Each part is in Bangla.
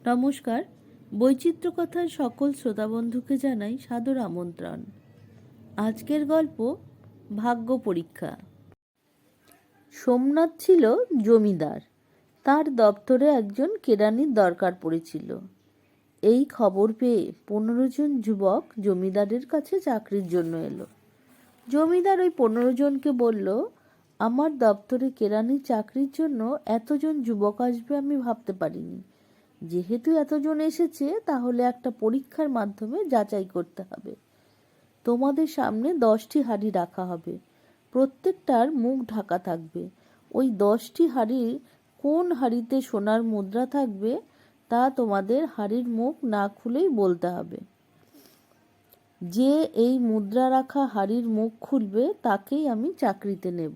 নমস্কার। বৈচিত্র্য কথার সকল শ্রোতা বন্ধুকে জানাই সাদর আমন্ত্রণ। আজকের গল্প ভাগ্য পরীক্ষা। সোমনাথ ছিল জমিদার। তার দপ্তরে একজন কেরানির দরকার পড়েছিল। এই খবর পেয়ে 15 জন যুবক জমিদারের কাছে চাকরির জন্য এলো। জমিদার ওই 15 জনকে বলল, আমার দপ্তরে কেরানির চাকরির জন্য এতজন যুবক আসবে আমি ভাবতে পারিনি। যেহেতু এতজন এসেছে, তাহলে একটা পরীক্ষার মাধ্যমে যাচাই করতে হবে। তোমাদের সামনে 10টি হাঁড়ি রাখা হবে, প্রত্যেকটার মুখ ঢাকা থাকবে। ওই 10টি হাঁড়ির কোন হাঁড়িতে সোনার মুদ্রা থাকবে তা তোমাদের হাঁড়ির মুখ না খুলেই বলতে হবে। যে এই মুদ্রা রাখা হাঁড়ির মুখ খুলবে তাকেই আমি চাকরিতে নেব।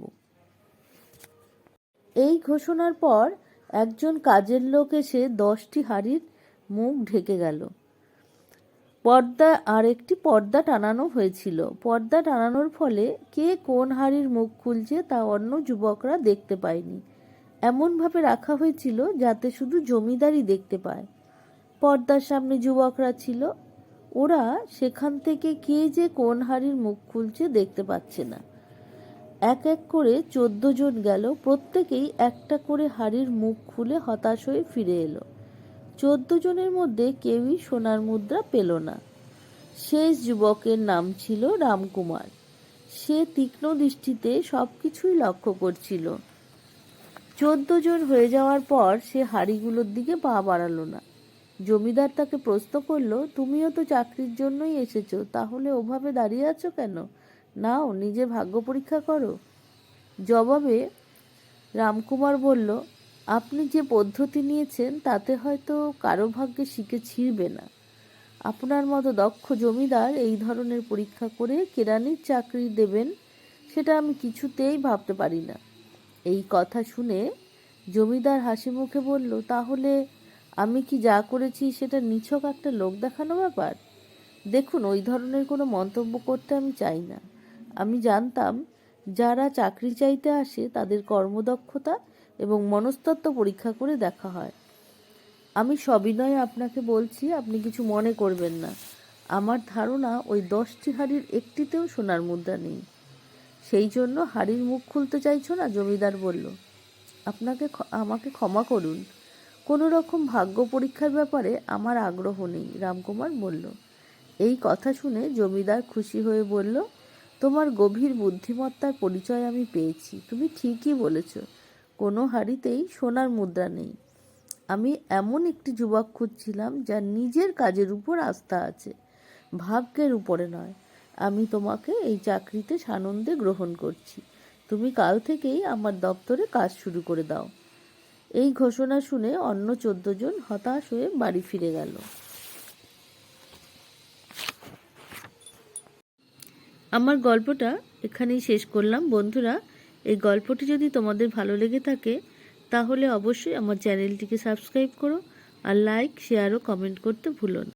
এই ঘোষণার পর একজন কাজের লোক এসে 10টি হাঁড়ির মুখ ঢেকে গেল। একটি পর্দা টানানো হয়েছিল। পর্দা টানানোর ফলে কে কোন হাঁড়ির মুখ খুলছে তা অন্য যুবকরা দেখতে পায়নি। এমনভাবে রাখা হয়েছিল যাতে শুধু জমিদারই দেখতে পায়। পর্দার সামনে যুবকরা ছিল, ওরা সেখান থেকে কে যে কোন হাঁড়ির মুখ খুলছে দেখতে পাচ্ছে না। এক এক করে 14 জন গেল, প্রত্যেকেই একটা করে হাঁড়ির মুখ খুলে হতাশ হয়ে ফিরে এলো। 14 জনের মধ্যে কেউই সোনার মুদ্রা পেল না। শেষ যুবকের নাম ছিল রামকুমার। সে তীক্ষ্ণ দৃষ্টিতে সবকিছুই লক্ষ্য করছিল। 14 জন হয়ে যাওয়ার পর সে হাঁড়িগুলোর দিকে পা বাড়ালো না। জমিদার তাকে প্রশ্ন করলো, তুমিও তো চাকরির জন্যই এসেছো, তাহলে ওভাবে দাঁড়িয়ে আছো কেন? নাও, নিজে ভাগ্য পরীক্ষা করো। জবাবে রামকুমার বলল, আপনি যে পদ্ধতি নিয়েছেন তাতে হয়তো কারো ভাগ্যে শিকে ছিঁড়বে না। আপনার মতো দক্ষ জমিদার এই ধরনের পরীক্ষা করে কেরানির চাকরি দেবেন, সেটা আমি কিছুতেই ভাবতে পারি না। এই কথা শুনে জমিদার হাসি মুখে বলল, তাহলে আমি কি যা করেছি সেটা নিছক একটা লোক দেখানো ব্যাপার? দেখুন, ওই ধরনের কোনো মন্তব্য করতে আমি চাই না। আমি জানতাম যারা চাকরি চাইতে আসে তাদের কর্মদক্ষতা এবং মনস্তত্ত্ব পরীক্ষা করে দেখা হয়। আমি সবিনয়ে আপনাকে বলছি, আপনি কিছু মনে করবেন না। আমার ধারণা ওই 10টি হাঁড়ির একটিতেও সোনার মুদ্রা নেই। সেই জন্য হাঁড়ির মুখ খুলতে চাইছো না? জমিদার বলল। আমাকে ক্ষমা করুন, কোনো রকম ভাগ্য পরীক্ষার ব্যাপারে আমার আগ্রহ নেই, রামকুমার বলল। এই কথা শুনে জমিদার খুশি হয়ে বলল, তোমার গভীর বুদ্ধিমত্তার পরিচয় আমি পেয়েছি। তুমি ঠিকই বলেছ, কোনো হাঁড়িতেই সোনার মুদ্রা নেই। আমি এমন একটি যুবক খুঁজছিলাম যার নিজের কাজের উপর আস্থা আছে, ভাগ্যের উপরে নয়। আমি তোমাকে এই চাকরিতে সানন্দে গ্রহণ করছি। তুমি কাল থেকেই আমার দপ্তরে কাজ শুরু করে দাও। এই ঘোষণা শুনে অন্য 14 জন হতাশ হয়ে বাড়ি ফিরে গেল। আমার গল্পটা এখানেই শেষ করলাম। বন্ধুরা, এই গল্পটি যদি তোমাদের ভালো লেগে থাকে তাহলে অবশ্যই আমার চ্যানেলটিকে সাবস্ক্রাইব করো, আর লাইক, শেয়ার ও কমেন্ট করতে ভুলো না।